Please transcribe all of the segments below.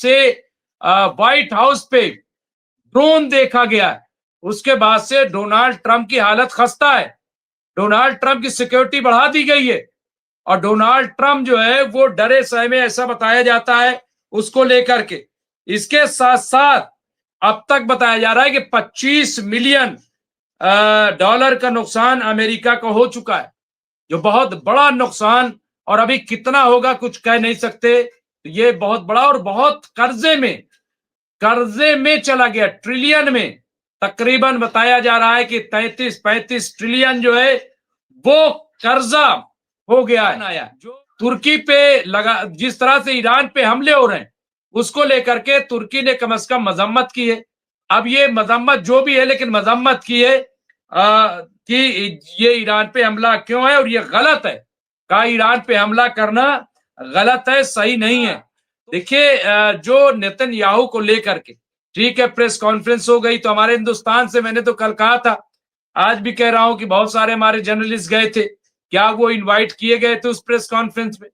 से white house पे drone देखा गया है, उसके बाद से डोनाल्ड ट्रंप की हालत खस्ता है। डोनाल्ड ट्रंप की सिक्योरिटी बढ़ा दी गई है और डोनाल्ड ट्रंप जो है वो डरे सहमे, ऐसा बताया जाता है उसको लेकर के। इसके साथ साथ अब तक बताया जा रहा है कि 25 मिलियन डॉलर का नुकसान अमेरिका को हो चुका है, जो बहुत बड़ा नुकसान, और अभी कितना होगा कुछ कह नहीं सकते। तो ये बहुत बड़ा और बहुत कर्जे में चला गया, ट्रिलियन में। तकरीबन बताया जा रहा है कि 33-35 ट्रिलियन जो है वो कर्जा हो गया है। जो तुर्की पे लगा, जिस तरह से ईरान पे हमले हो रहे हैं उसको लेकर के तुर्की ने कम से कम मजम्मत की है। अब ये मजम्मत जो भी है, लेकिन मजम्मत की है कि ये ईरान पे हमला क्यों है और ये गलत है। का ईरान पे हमला करना गलत है, सही नहीं है। देखिए जो नेतन्याहू को लेकर के, ठीक है, प्रेस कॉन्फ्रेंस हो गई तो हमारे हिंदुस्तान से मैंने तो कल कहा था, आज भी कह रहा हूं कि बहुत सारे हमारे जर्नलिस्ट गए थे। क्या वो इनवाइट किए गए थे उस प्रेस कॉन्फ्रेंस में?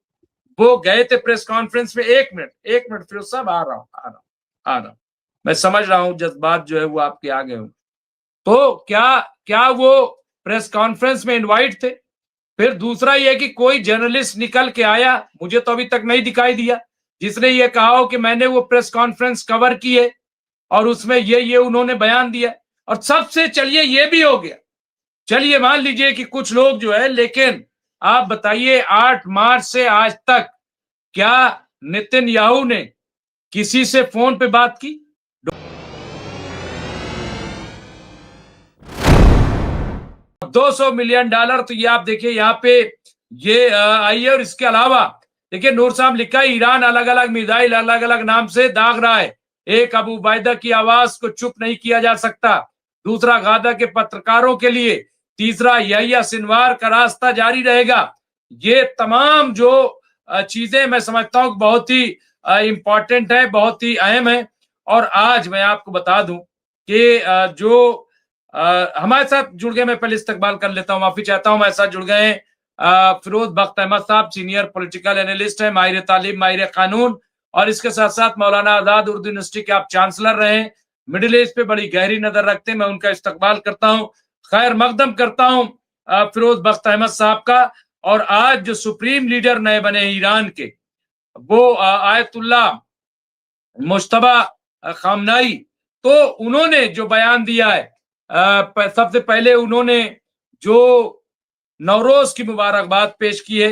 वो गए थे प्रेस कॉन्फ्रेंस में। एक मिनट फिरोज साहब, आ रहा हूं। मैं समझ रहा हूं जज्बात जो है वो आपके आ गए हों। तो क्या वो प्रेस कॉन्फ्रेंस में इनवाइट थे? फिर दूसरा ये कि कोई जर्नलिस्ट निकल के आया, मुझे तो अभी तक नहीं दिखाई दिया, जिसने ये कहा हो कि मैंने वो प्रेस कॉन्फ्रेंस कवर की है और उसमें ये उन्होंने बयान दिया। और सबसे चलिए ये भी हो गया, चलिए मान लीजिए कि कुछ लोग जो है, लेकिन आप बताइए 8 मार्च से आज तक क्या नेतन्याहू ने किसी से फोन पे बात की? $200 मिलियन, तो ये आप देखिए यहाँ पे ये आई है। और इसके अलावा देखिए नूर साहब लिखा है, ईरान अलग अलग मिसाइल अलग अलग नाम से दाग रहा है। एक अबू उबैदा की आवाज को चुप नहीं किया जा सकता, दूसरा गादा के पत्रकारों के लिए, तीसरा यहिया सिनवार का रास्ता जारी रहेगा। ये तमाम जो चीजें मैं समझता हूं बहुत ही इंपॉर्टेंट है, बहुत ही अहम है। और आज मैं आपको बता दूं कि जो हमारे साथ जुड़ गए, मैं पहले इस्तकबाल कर लेता हूं, माफी चाहता हूं, हमारे साथ जुड़ गए फिरोज बख्त अहमद साहब, सीनियर पॉलिटिकल एनालिस्ट है, माहिर तालीम, माहिर कानून, और इसके साथ साथ मौलाना आजाद उर्दू यूनिवर्सिटी के आप चांसलर रहे, मिडिल ईस्ट पे बड़ी गहरी नजर रखते हैं। मैं उनका इस्तकबाल करता हूं, खैर मकदम करता हूं फिरोज बख्त अहमद साहब का। और आज जो सुप्रीम लीडर नए बने ईरान के, वो आयतुल्ला मुश्तबा खामनाई, तो उन्होंने जो बयान दिया है, सबसे पहले उन्होंने जो नवरोज की मुबारकबाद पेश की है।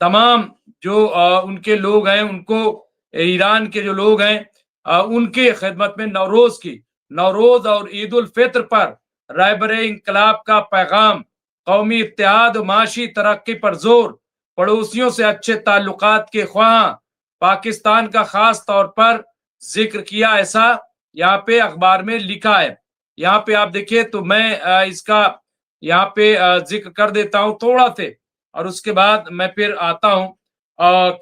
तमाम जो उनके लोग हैं, उनको ईरान के जो लोग हैं उनके खिदमत में नवरोज और ईद उल फित्र पर रहबर इंकलाब का पैगाम, कौमी इत्तेहाद और माशी तरक्की पर जोर, पड़ोसियों से अच्छे ताल्लुकात के ख्वाह, पाकिस्तान का खास तौर पर जिक्र किया, ऐसा यहाँ पे अखबार में लिखा है। यहाँ पे आप देखिए तो मैं इसका यहाँ पे जिक्र कर देता हूँ थोड़ा से, और उसके बाद मैं फिर आता हूँ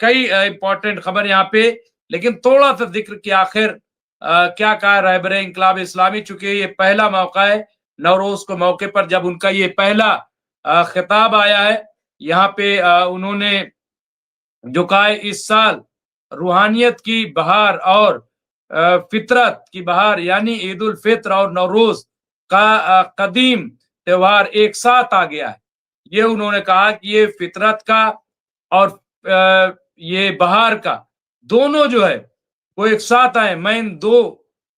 कई इंपॉर्टेंट खबर यहाँ पे, लेकिन थोड़ा सा जिक्र कि आखिर क्या कहा रहबर इंकलाब इस्लामी। चूंकि ये पहला मौका है नवरोज को मौके पर जब उनका ये पहला खिताब आया है, यहाँ पे उन्होंने जो कहा है, इस साल रूहानियत की बहार और फितरत की बहार यानी ईद उल फित्र और नवरोज का कदीम त्योहार एक साथ आ गया है। ये उन्होंने कहा कि ये फितरत का और ये बहार का दोनों जो है वो एक साथ आए। मैं इन दो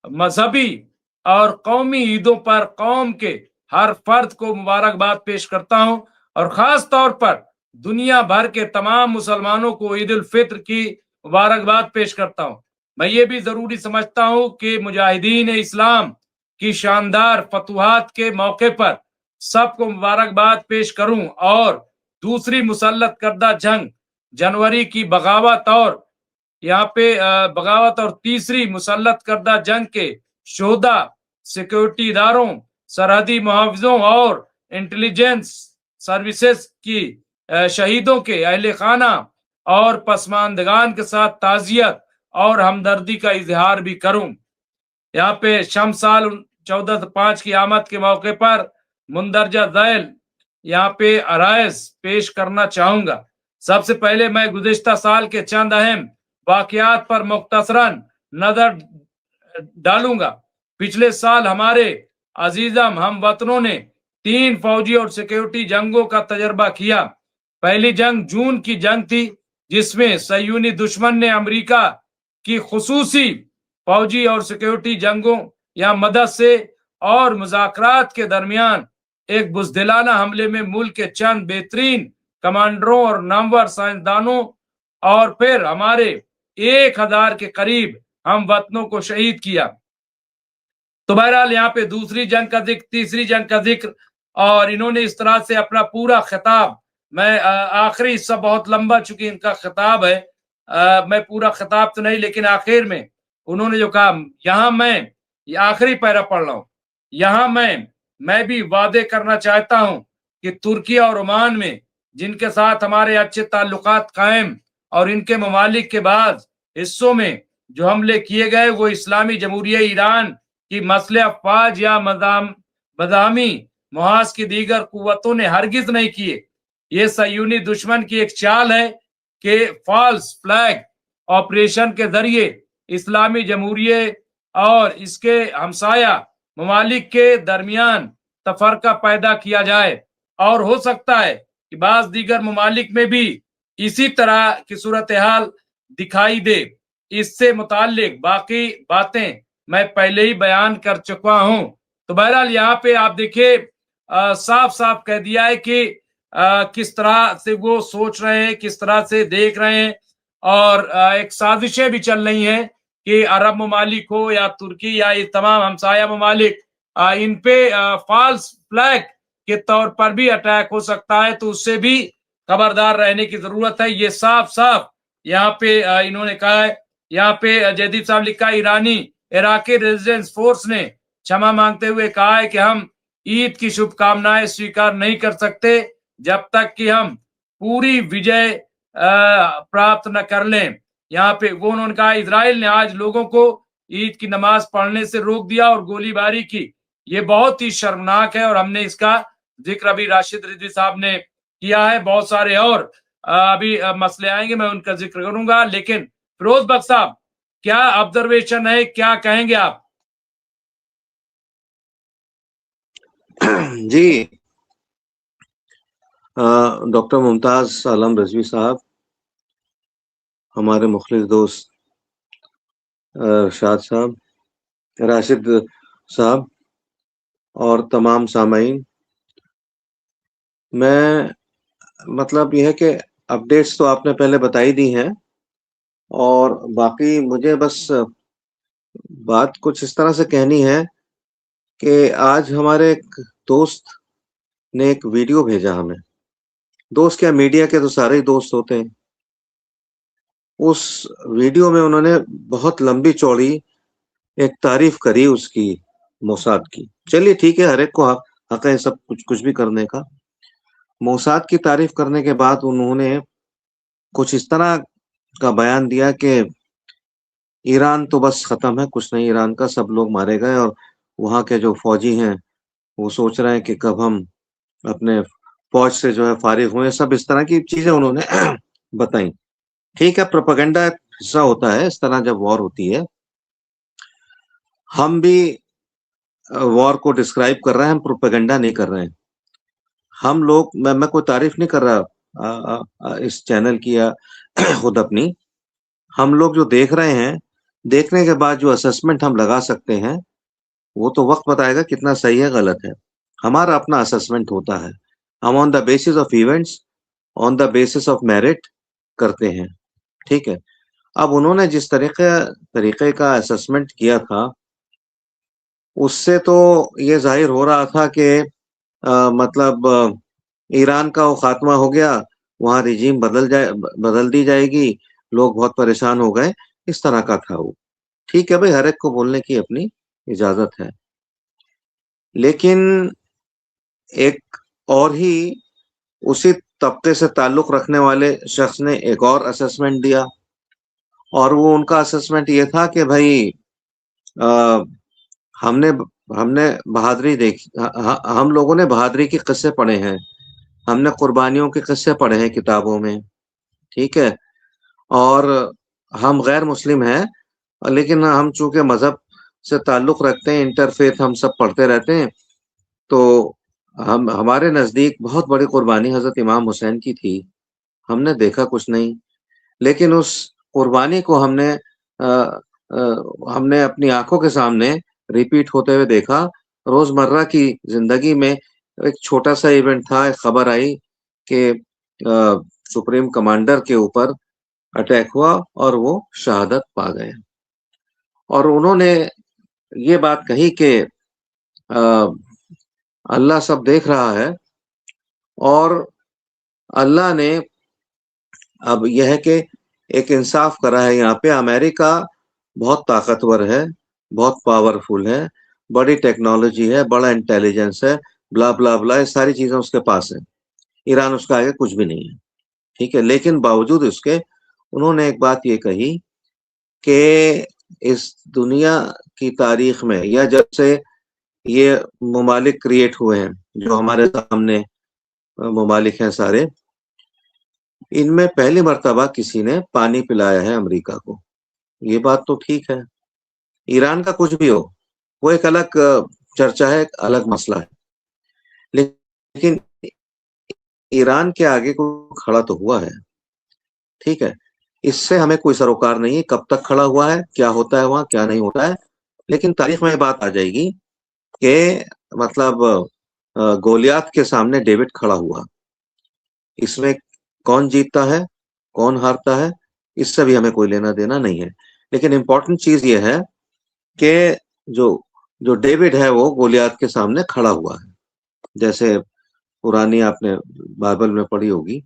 मजहबी और कौमी ईदों पर कौम के हर फर्द को मुबारकबाद पेश करता हूं और खास तौर पर दुनिया भर के तमाम मुसलमानों को ईद उल फित्र की मुबारकबाद पेश करता हूं। मैं ये भी जरूरी समझता हूं कि मुजाहिदीन इस्लाम की शानदार फतुहात के मौके पर सबको मुबारकबाद पेश करूं और दूसरी मुसल्लत करदा जंग जनवरी की बगावत और यहाँ पे बगावत और तीसरी मुसल्लत करदा जंग के शोधा, सिक्योरिटी इदारों, सरहदी मुहाफिजों और इंटेलिजेंस सर्विसेज की शहीदों के अहले खाना और पसमानदगान के साथ ताजियत और हमदर्दी का इजहार भी करूं। यहाँ पे शमसाल 1405 की आमद के मौके पर मुंदरजा ज़ैल यहाँ पे अराइज पेश करना चाहूंगा। सबसे पहले मैं गुज़िश्ता साल के चंद अहम वाकयात पर मुख्तसरन नजर डालूंगा। पिछले साल हमारे अजीजम हम वतनों ने 3 फौजी और सिक्योरिटी जंगों का तजर्बा किया। पहली जंग जून की जंग थी, जिसमें सयूनी दुश्मन ने अमेरिका की खुसूसी फौजी और सिक्योरिटी जंगों या मदद से और मुज़ाकरात के दरमियान एक बुज़दिलाना हमले में मुल्क के चंद बेहतरीन कमांडरों और नामवर साइंसदानों और फिर हमारे 1000 के करीब हम वतनों को शहीद किया। तो बहरहाल यहाँ पे दूसरी जंग का जिक्र, तीसरी जंग का जिक्र, और इन्होंने इस तरह से अपना पूरा खिताब, मैं आखिरी हिस्सा बहुत लंबा, चूंकि इनका खिताब है, मैं पूरा खिताब तो नहीं, लेकिन आखिर में उन्होंने जो कहा, यहाँ मैं ये आखिरी पैरा पढ़ रहा हूँ, यहाँ मैं भी वादे करना चाहता हूँ कि तुर्की और ओमान में जिनके साथ हमारे अच्छे ताल्लुकात कायम और इनके ममालिक के बाद हिस्सों में जो हमले किए गए वो इस्लामी जमहूरिया ईरान कि मसले अफवाज या मदामी मुहाज की दीगर कुव्वतों ने हरगिज नहीं किए। ये सयूनी दुश्मन की एक चाल है कि फॉल्स फ्लैग ऑपरेशन के जरिए इस्लामी जमहूरिया और इसके हमसाया ममालिक के दरमियान तफरका पैदा किया जाए, और हो सकता है कि बाज दीगर ममालिक में भी इसी तरह की सूरत हाल दिखाई दे। इससे मुताल्लिक बाकी बातें मैं पहले ही बयान कर चुका हूं। तो बहरहाल यहाँ पे आप देखिए साफ साफ कह दिया है कि किस तरह से वो सोच रहे हैं, किस तरह से देख रहे हैं, और एक साजिशें भी चल रही हैं कि अरब ममालिक हो या तुर्की या ये तमाम हमसाया ममालिक, इन पे फॉल्स फ्लैग के तौर पर भी अटैक हो सकता है, तो उससे भी खबरदार रहने की जरूरत है। ये साफ साफ यहाँ पे इन्होंने कहा है। यहाँ पे जयदीप साहब लिखा, ईरानी इराकी रेजिडेंस फोर्स ने क्षमा मांगते हुए कहा है कि हम ईद की शुभकामनाएं स्वीकार नहीं कर सकते जब तक कि हम पूरी विजय प्राप्त न कर लें। यहाँ पे वो उन्होंने कहा, इजराइल ने आज लोगों को ईद की नमाज पढ़ने से रोक दिया और गोलीबारी की, ये बहुत ही शर्मनाक है, और हमने इसका जिक्र अभी राशिद रिजवी साहब ने किया है। बहुत सारे और अभी मसले आएंगे, मैं उनका जिक्र करूंगा, लेकिन फिरोज बख्श साहब क्या ऑब्जर्वेशन है, क्या कहेंगे आप? जी, डॉक्टर मुमताज आलम रिजवी साहब, हमारे मुखलिस दोस्त शाद साहब, राशिद साहब और तमाम सामाईन, मैं मतलब यह है कि अपडेट्स तो आपने पहले बताई दी हैं, और बाकी मुझे बस बात कुछ इस तरह से कहनी है कि आज हमारे एक दोस्त ने एक वीडियो भेजा हमें। दोस्त क्या, मीडिया के तो सारे ही दोस्त होते हैं। उस वीडियो में उन्होंने बहुत लंबी चौड़ी एक तारीफ करी उसकी, मोसाद की। चलिए ठीक है, हर एक को हक है सब कुछ भी करने का। मोसाद की तारीफ करने के बाद उन्होंने कुछ इस तरह का बयान दिया कि ईरान तो बस खत्म है, कुछ नहीं ईरान का, सब लोग मारे गए, और वहाँ के जो फौजी हैं वो सोच रहे हैं कि कब हम अपने फौज से जो है फारिग हुए। सब इस तरह की चीजें उन्होंने बताई। ठीक है, प्रोपेगेंडा एक हिस्सा होता है इस तरह जब वॉर होती है। हम भी वॉर को डिस्क्राइब कर रहे हैं, हम प्रोपेगेंडा नहीं कर रहे हैं। हम लोग, मैं कोई तारीफ नहीं कर रहा इस चैनल की या खुद अपनी। हम लोग जो देख रहे हैं, देखने के बाद जो असेसमेंट हम लगा सकते हैं वो तो वक्त बताएगा कितना सही है गलत है। हमारा अपना असेसमेंट होता है, हम on the basis of events, on the basis of merit करते हैं। ठीक है, अब उन्होंने जिस तरीके का असेसमेंट किया था, उससे तो ये जाहिर हो रहा था कि मतलब ईरान का वो खात्मा हो गया, वहाँ रिजीम बदल दी जाएगी, लोग बहुत परेशान हो गए, इस तरह का था वो। ठीक है भाई, हर एक को बोलने की अपनी इजाजत है, लेकिन एक और ही उसी तबके से ताल्लुक रखने वाले शख्स ने एक और असेसमेंट दिया, और वो उनका असेसमेंट ये था कि भाई हमने हमने बहादुरी देखी, हम लोगों ने बहादुरी के किस्से पढ़े हैं, हमने कुर्बानियों के किस्से पढ़े हैं किताबों में। ठीक है, और हम गैर मुस्लिम हैं, लेकिन हम चूंकि मजहब से ताल्लुक रखते हैं, इंटरफेथ हम सब पढ़ते रहते हैं, तो हम हमारे नजदीक बहुत बड़ी कुर्बानी हजरत इमाम हुसैन की थी। हमने देखा कुछ नहीं, लेकिन उस कुर्बानी को हमने अपनी आंखों के सामने रिपीट होते हुए देखा। रोजमर्रा की जिंदगी में एक छोटा सा इवेंट था, एक खबर आई कि सुप्रीम कमांडर के ऊपर अटैक हुआ और वो शहादत पा गए। और उन्होंने ये बात कही कि अल्लाह सब देख रहा है, और अल्लाह ने अब यह है कि एक इंसाफ करा है। यहाँ पे अमेरिका बहुत ताकतवर है, बहुत पावरफुल है, बड़ी टेक्नोलॉजी है, बड़ा इंटेलिजेंस है, ब्ला ब्ला ब्ला, ये सारी चीजें उसके पास है। ईरान उसका आगे कुछ भी नहीं है, ठीक है। लेकिन बावजूद उसके उन्होंने एक बात ये कही कि इस दुनिया की तारीख में, या जब से ये ममालिक क्रिएट हुए हैं, जो हमारे सामने ममालिक हैं सारे, इनमें पहली मर्तबा किसी ने पानी पिलाया है अमेरिका को। ये बात तो ठीक है, ईरान का कुछ भी हो, वो एक अलग चर्चा है, एक अलग मसला है। लेकिन ईरान के आगे कोई खड़ा तो हुआ है, ठीक है। इससे हमें कोई सरोकार नहीं है कब तक खड़ा हुआ है, क्या होता है वहां, क्या नहीं होता है। लेकिन तारीख में ये बात आ जाएगी कि मतलब गोलियात के सामने डेविड खड़ा हुआ। इसमें कौन जीतता है, कौन हारता है, इससे भी हमें कोई लेना देना नहीं है। लेकिन इंपॉर्टेंट चीज ये है कि जो जो डेविड है वो गोलियात के सामने खड़ा हुआ है, जैसे पुरानी आपने बाइबल में पढ़ी होगी।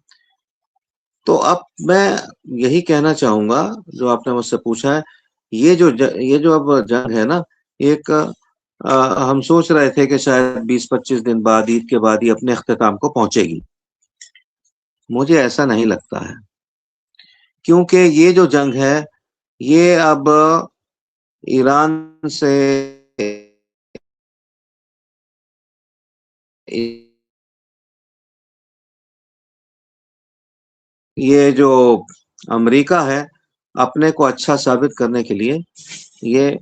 तो अब मैं यही कहना चाहूंगा, जो आपने मुझसे पूछा है, ये जो अब जंग है ना, एक हम सोच रहे थे कि शायद 20-25 दिन बाद, ईद के बाद ही अपने अख्ताम को पहुंचेगी। मुझे ऐसा नहीं लगता है, क्योंकि ये जो जंग है, ये अब ईरान से ये जो अमेरिका है, अपने को अच्छा साबित करने के लिए ये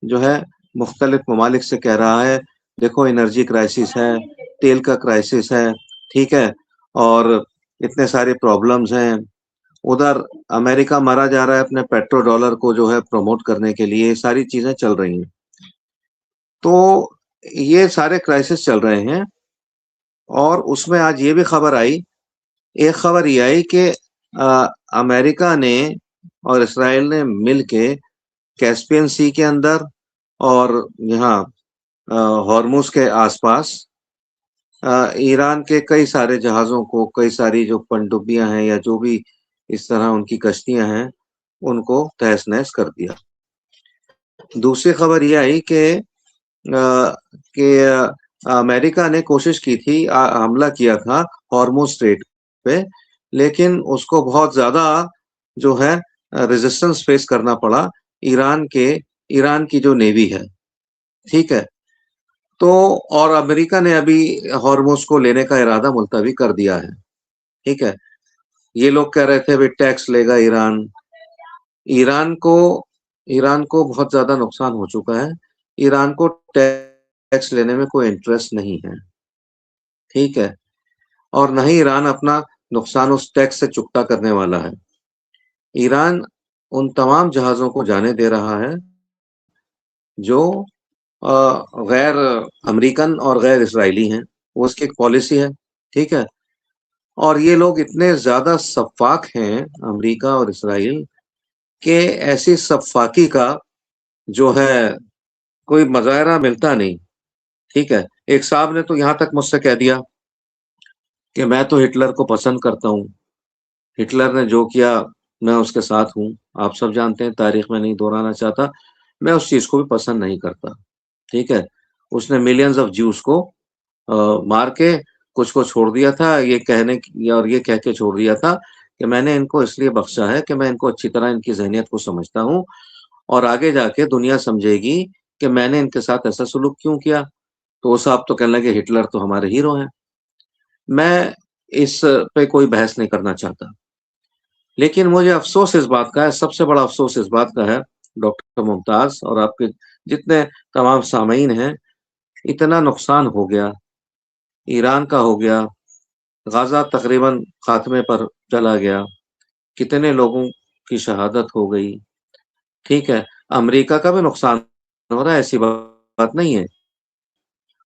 जो है मुख्तलिफ ममालिक से कह रहा है, देखो एनर्जी क्राइसिस है, तेल का क्राइसिस है, ठीक है, और इतने सारे प्रॉब्लम्स हैं। उधर अमेरिका मारा जा रहा है अपने पेट्रो डॉलर को जो है प्रमोट करने के लिए, ये सारी चीजें चल रही हैं। तो ये सारे क्राइसिस चल रहे हैं, और उसमें आज ये भी खबर आई, एक खबर ये आई कि अमेरिका ने और इसराइल ने मिलके कैस्पियन सी के अंदर और यहाँ हॉर्मुज के आसपास ईरान के कई सारे जहाजों को, कई सारी जो पनडुब्बियां हैं या जो भी इस तरह उनकी कश्तियां हैं, उनको तहस नहस कर दिया। दूसरी खबर ये आई कि अमेरिका ने कोशिश की थी, हमला किया था हॉर्मुज स्ट्रेट पे, लेकिन उसको बहुत ज्यादा जो है रेजिस्टेंस फेस करना पड़ा ईरान की जो नेवी है, ठीक है। तो और अमेरिका ने अभी हॉर्मुज को लेने का इरादा मुलतवी कर दिया है, ठीक है। ये लोग कह रहे थे भी टैक्स लेगा ईरान। ईरान को ईरान को बहुत ज्यादा नुकसान हो चुका है, ईरान को टैक्स लेने में कोई इंटरेस्ट नहीं है, ठीक है। और न ही ईरान अपना नुकसान उस टैक्स से चुकता करने वाला है। ईरान उन तमाम जहाजों को जाने दे रहा है जो गैर अमेरिकन और गैर इसराइली हैं, वो उसकी एक पॉलिसी है, ठीक है। और ये लोग इतने ज्यादा सफाक हैं, अमेरिका और इसराइल, के ऐसी सफाकी का जो है कोई मजाहरा मिलता नहीं, ठीक है। एक साहब ने तो यहाँ तक मुझसे कह दिया कि मैं तो हिटलर को पसंद करता हूँ, हिटलर ने जो किया मैं उसके साथ हूँ। आप सब जानते हैं, तारीख में नहीं दोहराना चाहता, मैं उस चीज को भी पसंद नहीं करता, ठीक है। उसने मिलियंस ऑफ ज्यूस को मार के कुछ को छोड़ दिया था, और ये कह के छोड़ दिया था कि मैंने इनको इसलिए बख्शा है कि मैं इनको अच्छी तरह इनकी जहनियत को समझता हूँ, और आगे जाके दुनिया समझेगी कि मैंने इनके साथ ऐसा सुलूक क्यों किया। तो वो साहब तो कहने लगे हिटलर तो हमारे हीरो हैं। मैं इस पे कोई बहस नहीं करना चाहता, लेकिन मुझे अफसोस इस बात का है, सबसे बड़ा अफसोस इस बात का है डॉक्टर मुमताज और आपके जितने तमाम सामीन हैं, इतना नुकसान हो गया, ईरान का हो गया, गाजा तकरीबन खात्मे पर चला गया, कितने लोगों की शहादत हो गई। ठीक है, अमेरिका का भी नुकसान हो रहा है, ऐसी बात नहीं है,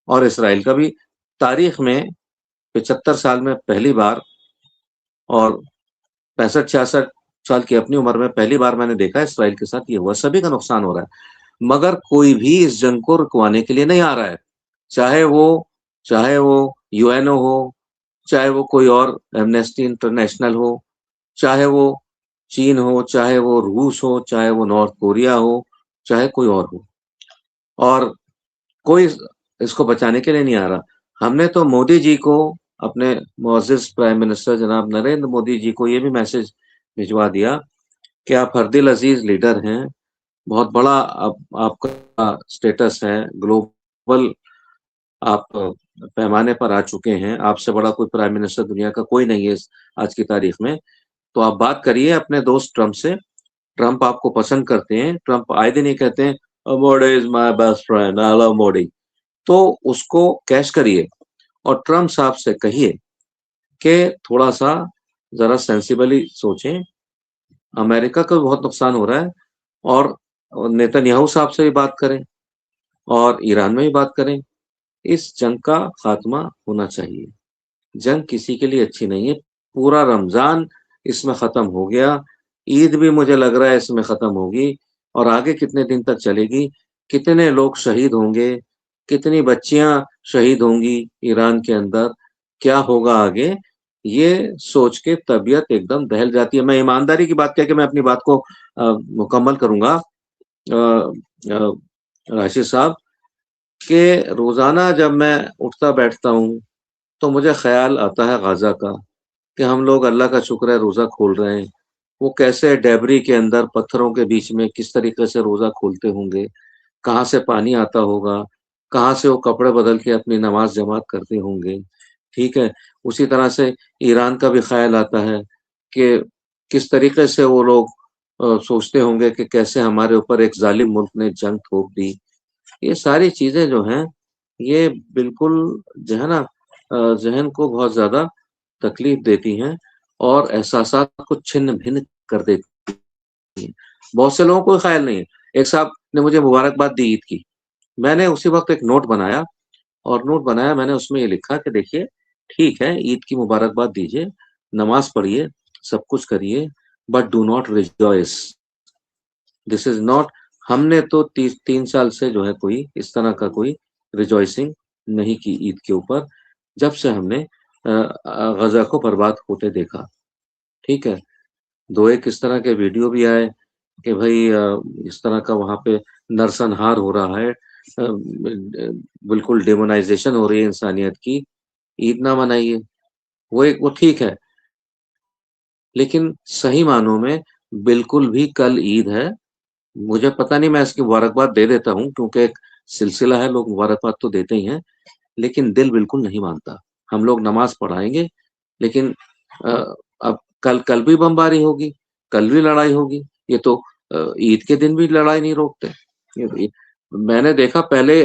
और इसराइल का भी। तारीख में 75 साल में पहली बार, और 65-66 साल की अपनी उम्र में पहली बार मैंने देखा इसराइल के साथ ये हुआ। सभी का नुकसान हो रहा है, मगर कोई भी इस जंग को रुकवाने के लिए नहीं आ रहा है। चाहे वो यूएनओ हो, चाहे वो कोई और एमनेस्टी इंटरनेशनल हो, चाहे वो चीन हो, चाहे वो रूस हो, चाहे वो नॉर्थ कोरिया हो, चाहे कोई और हो, और कोई इसको बचाने के लिए नहीं आ रहा। हमने तो मोदी जी को, अपने मुअज़्ज़िज़ प्राइम मिनिस्टर जनाब नरेंद्र मोदी जी को ये भी मैसेज भिजवा दिया कि आप हरदिल अजीज लीडर हैं, बहुत बड़ा आपका स्टेटस है, ग्लोबल आप पैमाने पर आ चुके हैं, आपसे बड़ा कोई प्राइम मिनिस्टर दुनिया का कोई नहीं है आज की तारीख में। तो आप बात करिए अपने दोस्त ट्रंप से। ट्रंप आपको पसंद करते हैं, ट्रंप आए दिन ही कहते हैं Modi is my best friend, I love Modi. तो उसको कैश करिए और ट्रंप साहब से कहिए कि थोड़ा सा जरा सेंसिबली सोचें, अमेरिका का भी बहुत नुकसान हो रहा है, और नेतन्याहू साहब से भी बात करें और ईरान में भी बात करें। इस जंग का खात्मा होना चाहिए। जंग किसी के लिए अच्छी नहीं है। पूरा रमजान इसमें खत्म हो गया, ईद भी मुझे लग रहा है इसमें खत्म होगी, और आगे कितने दिन तक चलेगी, कितने लोग शहीद होंगे, कितनी बच्चियां शहीद होंगी ईरान के अंदर, क्या होगा आगे, ये सोच के तबीयत एकदम दहल जाती है। मैं ईमानदारी की बात कह के मैं अपनी बात को मुकम्मल करूंगा, राशिद साहब, कि रोजाना जब मैं उठता बैठता हूँ तो मुझे ख्याल आता है गाजा का, कि हम लोग अल्लाह का शुक्र है रोजा खोल रहे हैं। वो कैसे डेबरी के अंदर पत्थरों के बीच में किस तरीके से रोजा खोलते होंगे, कहाँ से पानी आता होगा, कहाँ से वो कपड़े बदल के अपनी नमाज जमात करते होंगे। ठीक है, उसी तरह से ईरान का भी ख्याल आता है कि किस तरीके से वो लोग सोचते होंगे कि कैसे हमारे ऊपर एक जालिम मुल्क ने जंग थोप दी। ये सारी चीजें जो हैं, ये बिल्कुल जो है ना, ज़हन को बहुत ज़्यादा तकलीफ देती हैं और एहसासात को छिन्न-भिन्न कर देती हैं। बहुत से लोगों को ख़्याल नहीं है। एक साहब ने मुझे मुबारकबाद दी ईद की। मैंने उसी वक़्त एक नोट बनाया, और नोट बनाया मैंने, उसमें ये लिखा कि देखिए, ठीक है, ईद की मुबारकबाद दीजिए, नमाज़ पढ़िए, सब कुछ करिए, but do not rejoice. This is not, हमने तो 3 साल से जो है कोई इस तरह का कोई रिजॉइसिंग नहीं की ईद के ऊपर, जब से हमने गज़ा को बर्बाद होते देखा। ठीक है? 2-1 इस तरह के वीडियो भी आए कि भई इस तरह का वहाँ पे नरसंहार हो रहा है, बिल्कुल डिमोनाइज़ेशन हो रही है इंसानियत की, ईद ना मनाइए। वो ठीक है, लेकिन सही मानों में बिल्कुल भी कल ईद है। मुझे पता नहीं, मैं इसकी मुबारकबाद दे देता हूँ क्योंकि एक सिलसिला है, लोग मुबारकबाद तो देते ही हैं, लेकिन दिल बिल्कुल नहीं मानता। हम लोग नमाज़ पढ़ाएँगे, लेकिन अ, अब कल कल भी बमबारी होगी, कल भी लड़ाई होगी। ये तो ईद के दिन भी लड़ाई नहीं रोकते। ये मैंने देखा पहले,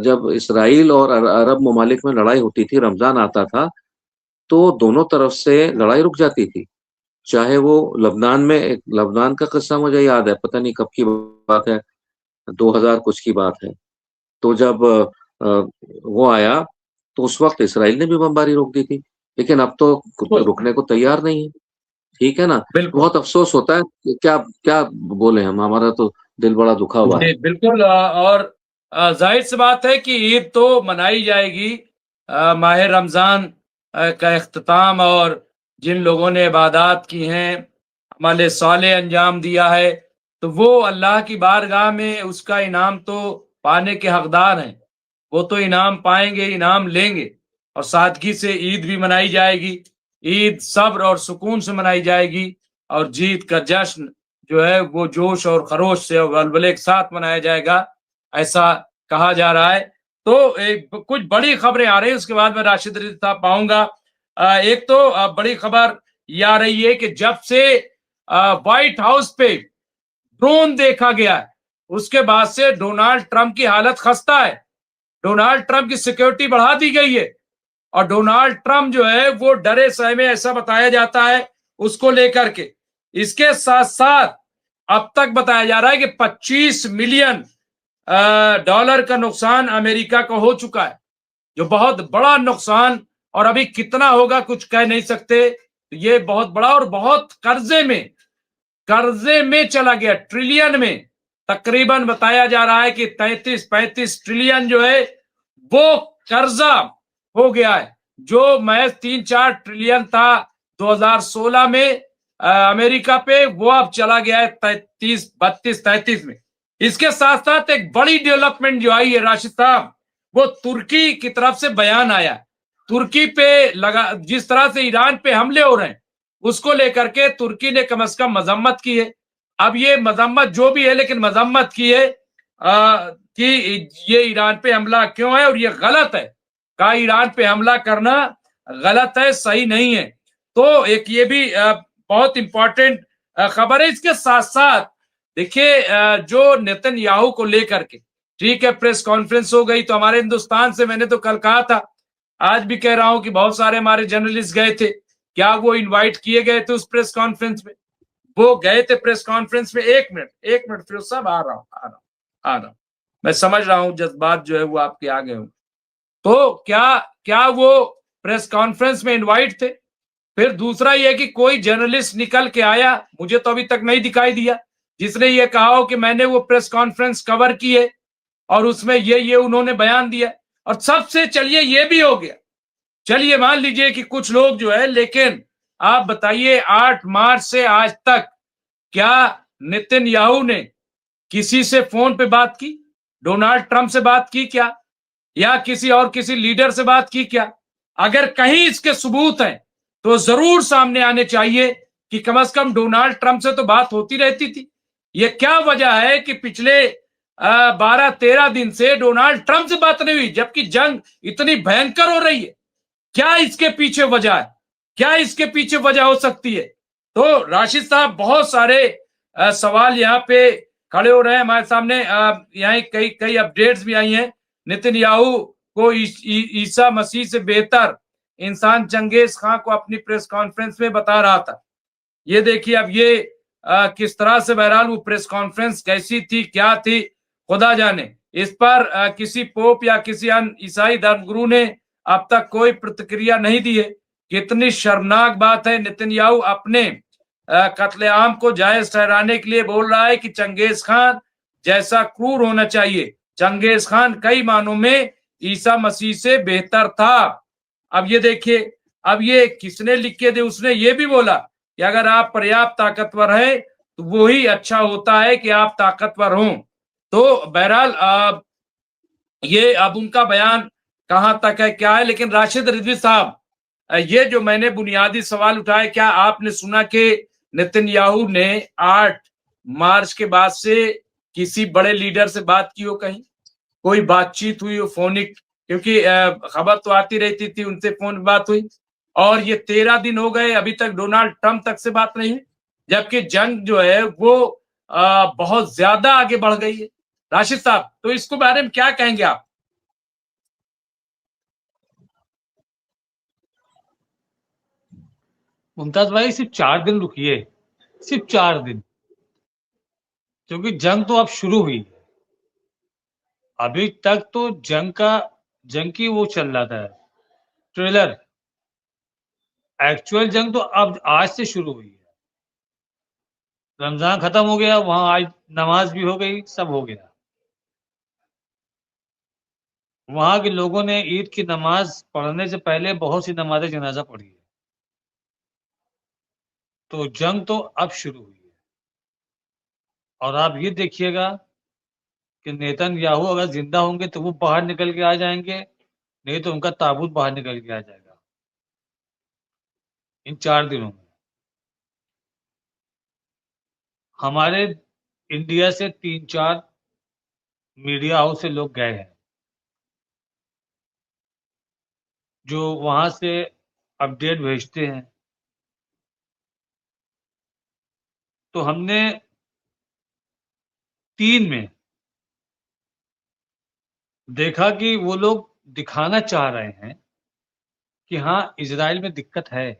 जब इसराइल और अरब ममालिक में लड़ाई होती थी, रमज़ान आता था, तो दोनों तरफ से लड़ाई रुक जाती थी। चाहे वो लबनान में, एक लबनान का किस्सा मुझे याद है, पता नहीं कब की बात है, 2000 कुछ की बात है। तो जब वो आया, तो उस वक़्त इसराइल ने भी बमबारी रोक दी थी, लेकिन अब तो बिल्कुल, रुकने को तैयार नहीं है। ठीक है ना? बिल्कुल। बहुत अफ़सोस होता है कि क्या क्या बोले हम, हमारा तो दिल बड़ा दुखा हुआ है। जी, बिल्कुल। और ज़ाहिर-सी बात है कि ईद तो मनाई जाएगी। माह रमज़ान का इख्तिताम, और जिन लोगों ने इबादत की हैं, अमल सालेह अंजाम दिया है, तो वो अल्लाह की बारगाह में उसका इनाम तो पाने के हकदार हैं। वो तो इनाम पाएँगे, इनाम लेंगे, और सादगी से ईद भी मनाई जाएगी। ईद सब्र और सुकून से मनाई जाएगी, और जीत का जश्न जो है वो जोश और खरोश से और वलवले के साथ मनाया जाएगा, ऐसा कहा जा रहा है। तो एक कुछ बड़ी खबरें आ रही हैं, उसके बाद मैं राशिद रज़ीद साहब पाऊँगा। एक तो बड़ी खबर ये आ रही है कि जब से व्हाइट हाउस पे ड्रोन देखा गया है। उसके बाद से डोनाल्ड ट्रंप की हालत खस्ता है। डोनाल्ड ट्रंप की सिक्योरिटी बढ़ा दी गई है और डोनाल्ड ट्रंप जो है वो डरे सहमे, ऐसा बताया जाता है उसको लेकर के। इसके साथ साथ अब तक बताया जा रहा है कि 25 मिलियन डॉलर का नुकसान अमेरिका को हो चुका है, जो बहुत बड़ा नुकसान, और अभी कितना होगा कुछ कह नहीं सकते। तो ये बहुत बड़ा और बहुत कर्जे में चला गया, ट्रिलियन में। तकरीबन बताया जा रहा है कि 33-35 ट्रिलियन जो है वो कर्जा हो गया है, जो महज 3-4 ट्रिलियन था 2016 में अमेरिका पे, वो अब चला गया है 32-33 में। इसके साथ साथ एक बड़ी डेवलपमेंट जो आई है राशिद साहब, वो तुर्की की तरफ से बयान आया। तुर्की पे लगा, जिस तरह से ईरान पे हमले हो रहे हैं उसको लेकर के तुर्की ने कम से कम मजम्मत की है। अब ये मजम्मत जो भी है, लेकिन मजम्मत की है कि ये ईरान पे हमला क्यों है और ये गलत है। का ईरान पे हमला करना गलत है, सही नहीं है। तो एक ये भी बहुत इंपॉर्टेंट खबर है। इसके साथ साथ देखिए जो नेतन्याहू को लेकर के, ठीक है, प्रेस कॉन्फ्रेंस हो गई, तो हमारे हिंदुस्तान से मैंने तो कल कहा था, आज भी कह रहा हूं कि बहुत सारे हमारे जर्नलिस्ट गए थे। क्या वो इनवाइट किए गए थे उस प्रेस कॉन्फ्रेंस में? वो गए थे प्रेस कॉन्फ्रेंस में। एक मिनट फिर साहब, आ रहा हूं। मैं समझ रहा हूं जज्बात जो है वो आपके आ गए हूं। तो क्या वो प्रेस कॉन्फ्रेंस में इनवाइट थे? फिर दूसरा ये कि कोई जर्नलिस्ट निकल के आया, मुझे तो अभी तक नहीं दिखाई दिया, जिसने ये कहा हो कि मैंने वो प्रेस कॉन्फ्रेंस कवर की है और उसमें ये उन्होंने बयान दिया। और सबसे चलिए ये भी हो गया, चलिए मान लीजिए कि कुछ लोग जो है, लेकिन आप बताइए 8 मार्च से आज तक क्या नेतन्याहू ने किसी से फोन पे बात की? डोनाल्ड ट्रंप से बात की क्या? या किसी लीडर से बात की क्या? अगर कहीं इसके सबूत हैं तो जरूर सामने आने चाहिए कि कम से कम डोनाल्ड ट्रंप से तो बात होती रहती थी। ये क्या वजह है कि पिछले 12-13 दिन से डोनाल्ड ट्रंप से बात नहीं हुई, जबकि जंग इतनी भयंकर हो रही है? क्या इसके पीछे वजह है? क्या इसके पीछे वजह हो सकती है? तो राशिद साहब, बहुत सारे सवाल यहाँ पे खड़े हो रहे हैं हमारे सामने। यहाँ कई अपडेट्स भी आई हैं। नेतन्याहू को ईसा मसीह से बेहतर इंसान चंगेज खान को अपनी प्रेस कॉन्फ्रेंस में बता रहा था। ये देखिए, अब ये किस तरह से, बहरहाल वो प्रेस कॉन्फ्रेंस कैसी थी, क्या थी, खुदा जाने। इस पर किसी पोप या किसी अन्य ईसाई धर्मगुरु ने अब तक कोई प्रतिक्रिया नहीं दी है। कितनी शर्मनाक बात है। नेतन्याहू अपने कत्लेआम को जायज ठहराने के लिए बोल रहा है कि चंगेज खान जैसा क्रूर होना चाहिए। चंगेज खान कई मानों में ईसा मसीह से बेहतर था। अब ये देखिए, अब ये किसने लिख के दे, उसने ये भी बोला कि अगर आप पर्याप्त ताकतवर हैं तो वो ही अच्छा होता है कि आप ताकतवर हों। तो बहरहाल ये अब उनका बयान कहां तक है, क्या है। लेकिन राशिद रिजवी साहब, ये जो मैंने बुनियादी सवाल उठाए, क्या आपने सुना कि नेतन्याहू ने 8 मार्च के बाद से किसी बड़े लीडर से बात की हो? कहीं कोई बातचीत हुई हो फोनिक? क्योंकि खबर तो आती रहती थी उनसे फोन बात हुई, और ये 13 दिन हो गए, अभी तक डोनाल्ड ट्रंप तक से बात नहीं हुई, जबकि जंग जो है वो बहुत ज्यादा आगे बढ़ गई है। राशिद साहब, तो इसको बारे में क्या कहेंगे आप? मुमताज भाई, सिर्फ 4 दिन रुकिए, सिर्फ 4 दिन, क्योंकि जंग तो अब शुरू हुई है। अभी तक तो जंग की वो चल रहा था, ट्रेलर। एक्चुअल जंग तो अब आज से शुरू हुई है। रमजान खत्म हो गया, वहां आज नमाज भी हो गई, सब हो गया। वहां के लोगों ने ईद की नमाज पढ़ने से पहले बहुत सी नमाजें जनाजा पढ़ी है। तो जंग तो अब शुरू हुई है। और आप ये देखिएगा कि नेतन्याहू अगर जिंदा होंगे तो वो बाहर निकल के आ जाएंगे, नहीं तो उनका ताबूत बाहर निकल के आ जाएगा इन 4 दिनों में। हमारे इंडिया से 3-4 मीडिया हाउस से लोग गए हैं, जो वहां से अपडेट भेजते हैं। तो हमने 3 में देखा कि वो लोग दिखाना चाह रहे हैं कि हाँ, इज़राइल में दिक्कत है,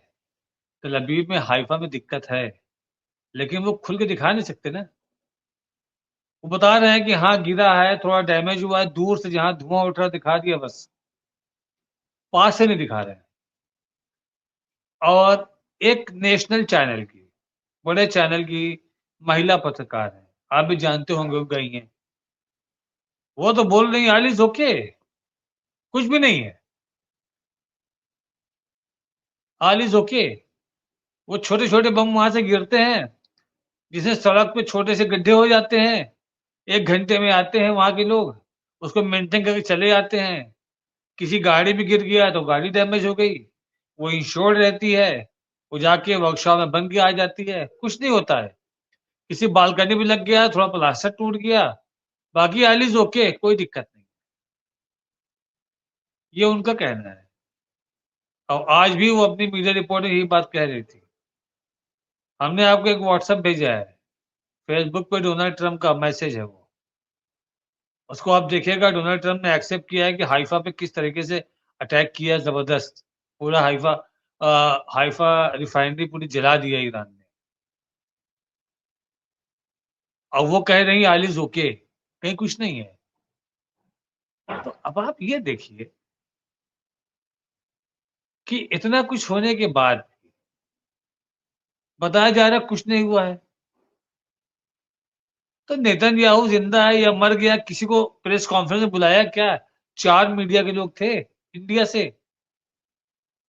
तल अवीव में, हाइफा में दिक्कत है, लेकिन वो खुल के दिखा नहीं सकते ना। वो बता रहे हैं कि हाँ, गिरा है, थोड़ा डैमेज हुआ है, दूर से जहाँ धुआँ उठ रहा दिखा दिया बस, पास से नहीं दिखा रहे हैं। और एक नेशनल चैनल की, बड़े चैनल की महिला पत्रकार हैं, आप भी जानते होंगे, वो गई हैं। वो तो बोल रही हैं, ऑल इज़ ओके, कुछ भी नहीं है, ऑल इज़ ओके। वो छोटे-छोटे बम वहाँ से गिरते हैं, जिससे सड़क पे छोटे से गड्ढे हो जाते हैं, 1 घंटे में आते हैं वहाँ के लोग, उसको मेंटेन करके चले जाते हैं। किसी गाड़ी भी गिर गया तो गाड़ी डैमेज हो गई, वो इंश्योर्ड रहती है, वो जाके वर्कशॉप में बन के आ जाती है, कुछ नहीं होता है। किसी बालकनी में लग गया, थोड़ा प्लास्टर टूट गया, बाकी ऑल इज़ ओके, कोई दिक्कत नहीं। ये उनका कहना है और आज भी वो अपनी मीडिया रिपोर्ट में यही बात कह रही थी। हमने आपको एक व्हाट्सएप भेजा है, फेसबुक पे डोनाल्ड ट्रम्प का मैसेज है वो। उसको आप देखिएगा, डोनाल्ड ट्रम्प ने एक्सेप्ट किया है कि हाइफा पे किस तरीके से अटैक किया ज़बरदस्त। पूरा हाइफा रिफाइनरी पूरी जला दिया ईरान ने। अब वो कह रही हैं ऑल इज़ ओके, कहीं कुछ नहीं है। तो अब आप ये देखिए कि इतना कुछ होने के बाद बताया जा रहा है कुछ नहीं हुआ है। तो नेतन्याहू ज़िंदा है या मर गया, किसी को प्रेस कॉन्फ्रेंस में बुलाया क्या? 4 मीडिया के लोग थे इंडिया से।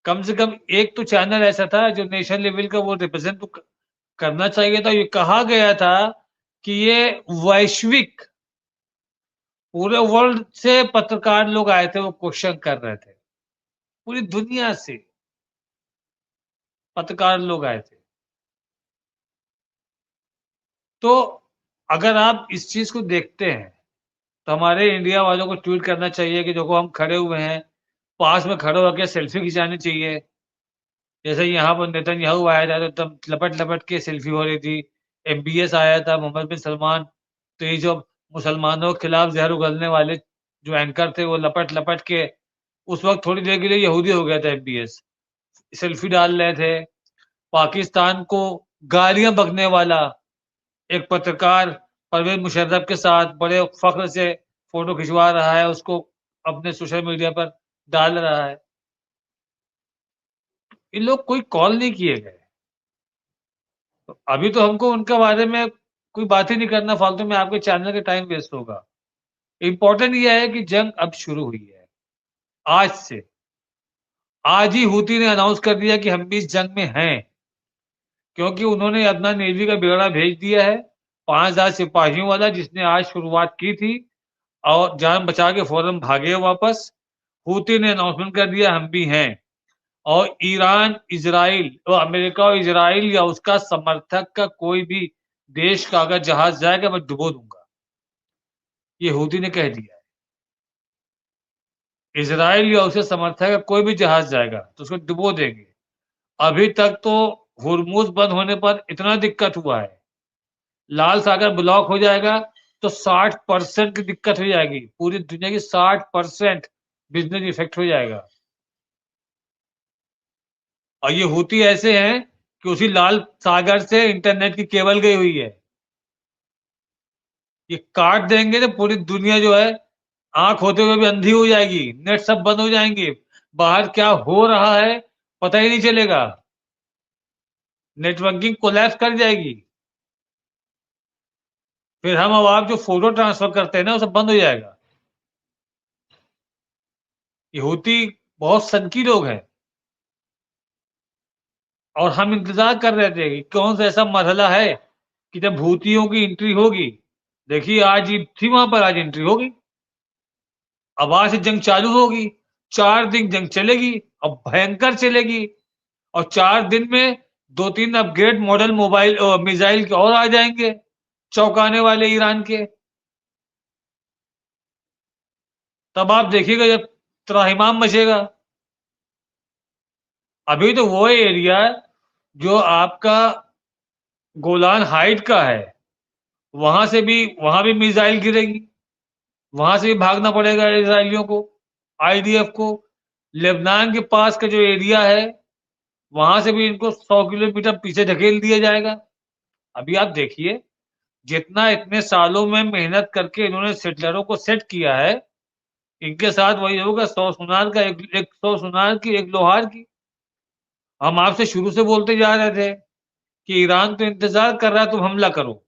कम से कम एक तो चैनल ऐसा था जो नेशनल लेवल का वो रिप्रेजेंट तो करना चाहिए था। ये कहा गया था कि ये वैश्विक, पूरे वर्ल्ड से पत्रकार लोग आए थे, वो क्वेश्चन कर रहे थे। पूरी दुनिया से पत्रकार लोग आए थे। तो अगर आप इस चीज़ को देखते हैं, तो हमारे इंडिया वालों को ट्वीट करना चाहिए कि देखो हम खड़े हुए हैं, पास में खड़े होके सेल्फी खिंचानी चाहिए। जैसे यहाँ पर नेतन्याहू आया था तो एकदम लपट-लपट के सेल्फी हो रही थी। एमबीएस आया था, मोहम्मद बिन सलमान, तो ये जो मुसलमानों के खिलाफ ज़हर उगलने वाले जो एंकर थे, वो लपट-लपट के उस वक़्त थोड़ी देर के लिए यहूदी हो गया था एमबीएस। सेल्फी डाल रहे थे। पाकिस्तान को गालियाँ बकने वाला एक पत्रकार परवेज़ मुशर्रफ के साथ बड़े फ़ख्र से फ़ोटो खिंचवा रहा है, उसको अपने सोशल मीडिया पर डाल रहा है। ये लोग कोई कॉल नहीं किए गए। तो अभी तो हमको उनके बारे में कोई बात ही नहीं करना, फालतू में आपके चैनल का टाइम वेस्ट होगा। इम्पोर्टेंट ये है कि जंग अब शुरू हुई है, आज से। आज ही हूती ने अनाउंस कर दिया कि हम भी इस जंग में हैं, क्योंकि उन्होंने अपना नेवी का बेड़ा भेज दिया है, 5000 सिपाहियों वाला, जिसने आज शुरुआत की थी और जान बचा के फौरन भागे वापस। हूती ने अनाउंसमेंट कर दिया हम भी हैं और ईरान, इज़राइल अमेरिका और इज़राइल या उसका समर्थक का कोई भी देश का अगर जहाज़ जाएगा मैं डुबो दूँगा। ये हूती ने कह दिया है। इज़राइल या उसके समर्थक का कोई भी जहाज़ जाएगा तो उसको डुबो देंगे। अभी तक तो हुर्मुज़ बंद होने पर इतना दिक्कत हुआ है, लाल सागर ब्लॉक हो जाएगा तो 60% की दिक्कत हो जाएगी। पूरी दुनिया की 60% बिज़नेस इफ़ेक्ट हो जाएगा। और ये हूती ऐसे हैं कि उसी लाल सागर से इंटरनेट की केबल गई हुई है। ये काट देंगे तो पूरी दुनिया जो है आँख होते हुए भी अंधी हो जाएगी, नेट सब बंद हो जाएँगे, बाहर क्या हो रहा है पता ही नहीं चलेगा, नेटवर्किंग कोलैप्स कर जाएगी। फिर हम अब आप जो फ़ोटो ट्रांसफ़र करते हैं ना, वो सब बंद हो जाएगा। ये हूती बहुत सनकी लोग हैं और हम इंतज़ार कर रहे थे कि कौन सा ऐसा मरहला है कि जब हूतियों की एंट्री होगी। देखिए आज ही थी वहाँ पर, आज एंट्री होगी। अब आज से जंग चालू होगी, 4 दिन जंग चलेगी और भयंकर चलेगी और 4 दिन में 2-3 अपग्रेड मॉडल मोबाइल मिसाइल के और आ जाएँगे, चौंकाने वाले ईरान के। तब आप देखिएगा जब त्राहिमाम मचेगा। अभी तो वो एरिया जो आपका गोलान हाइट का है, वहां भी मिसाइल गिरेगी, वहां से भी भागना पड़ेगा इजरायलियों को, आईडीएफ को। लेबनान के पास का जो एरिया है वहां से भी इनको 100 किलोमीटर पीछे ढकेल दिया जाएगा। अभी आप देखिए, जितना इतने सालों में मेहनत करके इन्होंने सेटलरों को सेट किया है, इनके साथ वही होगा, 100 सुनार का एक 100 सुनार की एक लोहार की। हम आपसे शुरू से बोलते जा रहे थे कि ईरान तो इंतजार कर रहा है, तुम हमला करो।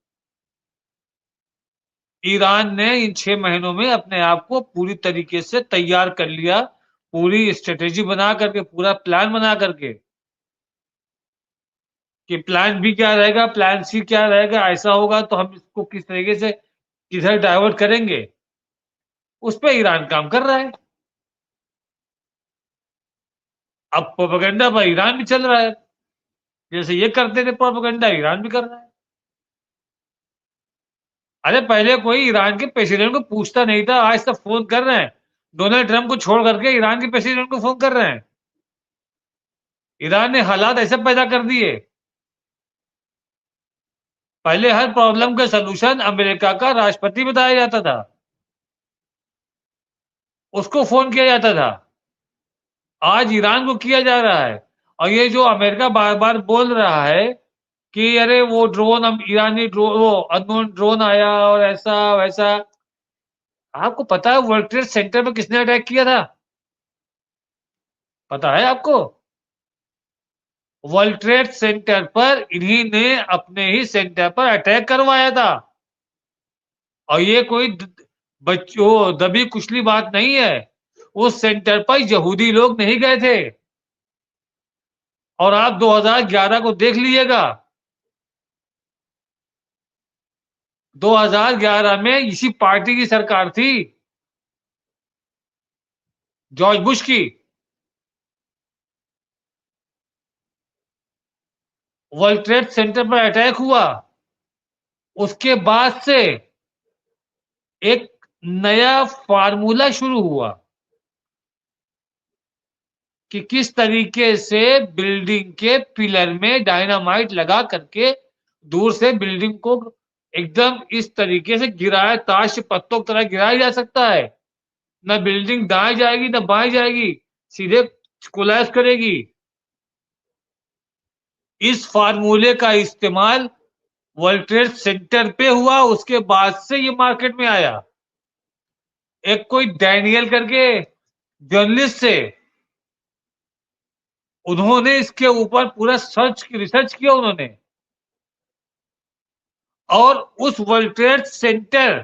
ईरान ने इन 6 महीनों में अपने आप को पूरी तरीके से तैयार कर लिया, पूरी स्ट्रेटेजी बना करके, पूरा प्लान बना करके, कि प्लान बी क्या रहेगा, प्लान सी क्या रहेगा, ऐसा होगा तो हम इसको किस तरीके से किधर डाइवर्ट करेंगे, उस पर ईरान काम कर रहा है। अब प्रोपेगेंडा पर ईरान भी चल रहा है, जैसे ये करते थे प्रोपेगेंडा ईरान भी कर रहा है। अरे पहले कोई ईरान के प्रेसिडेंट को पूछता नहीं था, आज तक फोन कर रहे हैं। डोनाल्ड ट्रंप को छोड़ करके ईरान के प्रेसिडेंट को फोन कर रहे हैं। ईरान ने हालात ऐसे पैदा कर दिए। पहले हर प्रॉब्लम का सलूशन अमेरिका का राष्ट्रपति बताया जाता था, उसको फोन किया जाता था। आज ईरान को किया जा रहा है। और ये जो अमेरिका बार बार बोल रहा है कि अरे वो ड्रोन, हम ईरानी ड्रोन, वो अननोन ड्रोन आया और ऐसा वैसा। आपको पता है वर्ल्ड ट्रेड सेंटर पर किसने अटैक किया था? पता है आपको? वर्ल्ड ट्रेड सेंटर पर इन्हीं ने अपने ही सेंटर पर अटैक करवाया था। और ये कोई बच्चों दबी कुचली बात नहीं है। उस सेंटर पर यहूदी लोग नहीं गए थे। और आप 2011 को देख लीजिएगा, 2011 में इसी पार्टी की सरकार थी, जॉर्ज बुश की। वर्ल्ड ट्रेड सेंटर पर अटैक हुआ, उसके बाद से एक नया फार्मूला शुरू हुआ कि किस तरीके से बिल्डिंग के पिलर में डायनामाइट लगा करके दूर से बिल्डिंग को एकदम इस तरीके से गिराया, ताश के पत्तों की तरह गिराया जा सकता है। न बिल्डिंग दाएं जाएगी न बाएं जाएगी, सीधे कोलैप्स करेगी। इस फार्मूले का इस्तेमाल वर्ल्ड ट्रेड सेंटर पे हुआ, उसके बाद से ये मार्केट में आया। एक कोई डैनियल करके जर्नलिस्ट से, उन्होंने इसके ऊपर पूरा रिसर्च किया उन्होंने। और उस वर्ल्ड ट्रेड सेंटर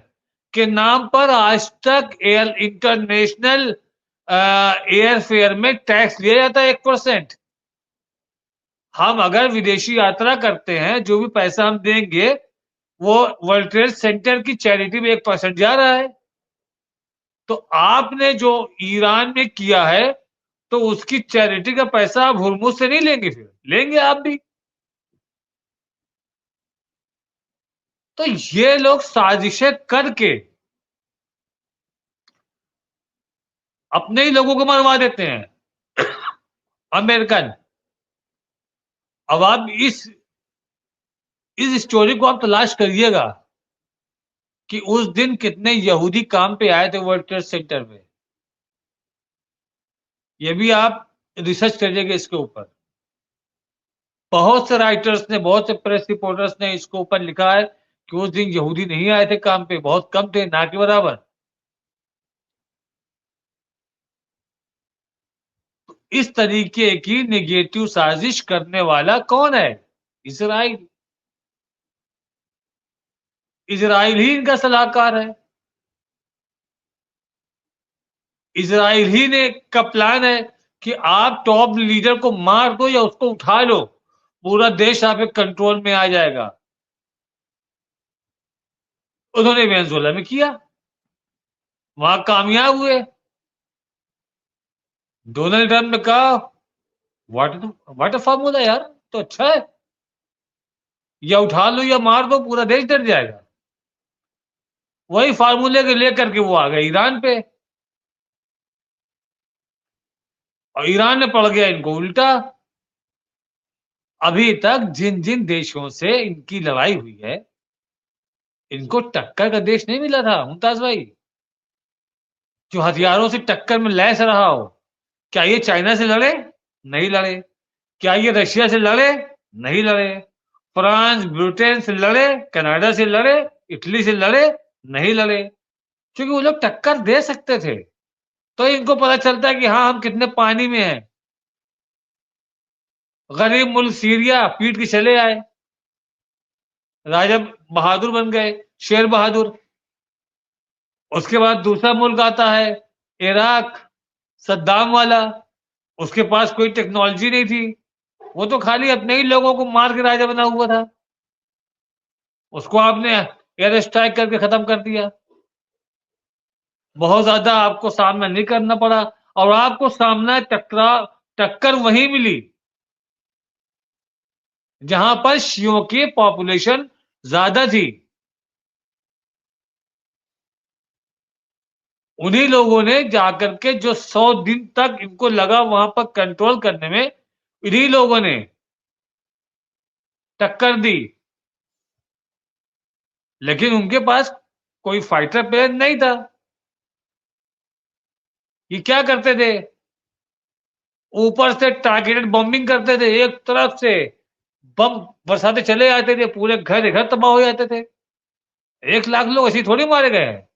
के नाम पर आज तक इंटरनेशनल एयरफेयर में टैक्स लिया जाता है 1%। हम अगर विदेशी यात्रा करते हैं, जो भी पैसा हम देंगे वो वर्ल्ड ट्रेड सेंटर की चैरिटी में 1% जा रहा है। तो आपने जो ईरान में किया है, तो उसकी चैरिटी का पैसा आप हुर्मुज से नहीं लेंगे, फिर लेंगे आप भी। तो ये लोग साजिशें करके अपने ही लोगों को मरवा देते हैं, अमेरिकन। अब आप इस स्टोरी को आप तलाश करिएगा कि उस दिन कितने यहूदी काम पे आए थे वर्ल्ड ट्रेड सेंटर में। ये भी आप रिसर्च करिएगा इसके ऊपर। बहुत से राइटर्स ने, बहुत से प्रेस रिपोर्टर्स ने इसके ऊपर लिखा है कि उस दिन यहूदी नहीं आए थे काम पे, बहुत कम थे, ना के बराबर। तो इस तरीके की नेगेटिव साजिश करने वाला कौन है? इजराइल। इजराइल ही इनका सलाहकार है। इजराइल ही ने का प्लान है कि आप टॉप लीडर को मार दो या उसको उठा लो, पूरा देश आप कंट्रोल में आ जाएगा। उन्होंने वेनेजुएला में किया, वहां कामयाब हुए। डोनाल्ड ट्रंप ने कहा व्हाट अ फार्मूला यार, तो अच्छा है, या उठा लो या मार दो, पूरा देश डर जाएगा। वही फार्मूले के लेकर के वो आ गए ईरान पे, और ईरान ने पड़ गया इनको उल्टा। अभी तक जिन जिन देशों से इनकी लड़ाई हुई है, इनको टक्कर का देश नहीं मिला था मुमताज भाई, जो हथियारों से टक्कर में लैस रहा हो। क्या ये चाइना से लड़े? नहीं लड़े। क्या ये रशिया से लड़े? नहीं लड़े। फ्रांस, ब्रिटेन से लड़े, कनाडा से लड़े, इटली से लड़े? नहीं लड़े, क्योंकि वो लोग टक्कर दे सकते थे। तो इनको पता चलता है कि हाँ, हम कितने पानी में हैं। गरीब मुल्क सीरिया पीट के चले आए, राजा बहादुर बन गए, शेर बहादुर। उसके बाद दूसरा मुल्क आता है इराक, सद्दाम वाला। उसके पास कोई टेक्नोलॉजी नहीं थी, वो तो खाली अपने ही लोगों को मार के राजा बना हुआ था। उसको आपने एयर स्ट्राइक करके खत्म कर दिया। बहुत ज्यादा आपको सामना नहीं करना पड़ा, और आपको सामना टक्कर वहीं मिली जहां पर शियों की पॉपुलेशन ज्यादा थी। उन्हीं लोगों ने जाकर के, जो 100 दिन तक इनको लगा वहां पर कंट्रोल करने में, इन्हीं लोगों ने टक्कर दी। लेकिन उनके पास कोई फाइटर प्लेन नहीं था। ये क्या करते थे? ऊपर से टारगेटेड बॉम्बिंग करते थे, एक तरफ से बम बरसाते चले जाते थे, पूरे घर घर तबाह हो जाते थे। 1 लाख लोग ऐसे थोड़ी मारे गए हैं।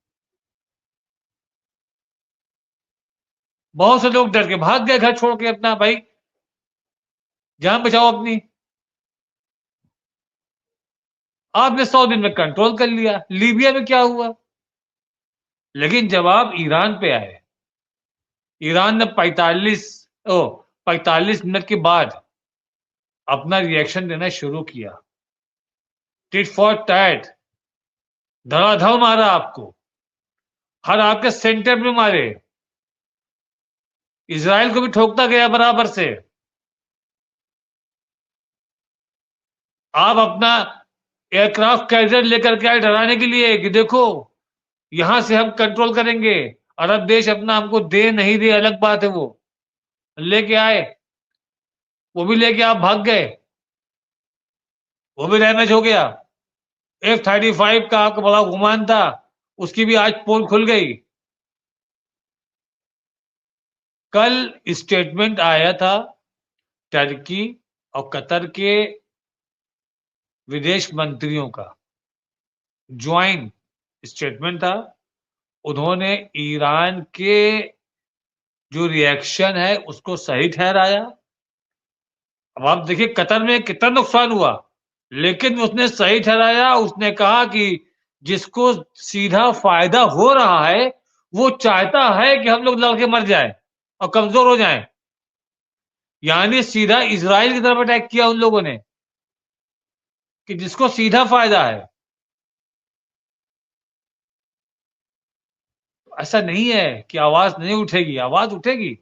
बहुत से लोग डर के भाग गए घर छोड़ के अपना, भाई जान बचाओ अपनी। आपने 100 दिन में कंट्रोल कर लिया। लीबिया में क्या हुआ? लेकिन जब आप ईरान पे आए, ईरान ने 45 मिनट के बाद अपना रिएक्शन देना शुरू किया। टिट फॉर टैट, धड़ाधड़ मारा आपको, हर आपके सेंटर में मारे। इजराइल को भी ठोकता गया बराबर से। आप अपना एयरक्राफ्ट कैरियर लेकर के आए डराने के लिए कि देखो यहां से हम कंट्रोल करेंगे। अरब देश अपना हमको दे नहीं दे अलग बात है, वो लेके आए, वो भी लेके आप भाग गए, वो भी डैमेज हो गया। F-35 का आपका बड़ा गुमान था, उसकी भी आज पोल खुल गई। कल स्टेटमेंट आया था टर्की और कतर के विदेश मंत्रियों का, ज्वाइंट स्टेटमेंट था। उन्होंने ईरान के जो रिएक्शन है उसको सही ठहराया। अब आप देखिए कतर में कितना नुकसान हुआ, लेकिन उसने सही ठहराया। उसने कहा कि जिसको सीधा फायदा हो रहा है वो चाहता है कि हम लोग लड़के मर जाएं और कमजोर हो जाएं। यानी सीधा इजराइल की तरफ अटैक किया उन लोगों ने, कि जिसको सीधा फायदा है। ऐसा नहीं है कि आवाज नहीं उठेगी, आवाज उठेगी।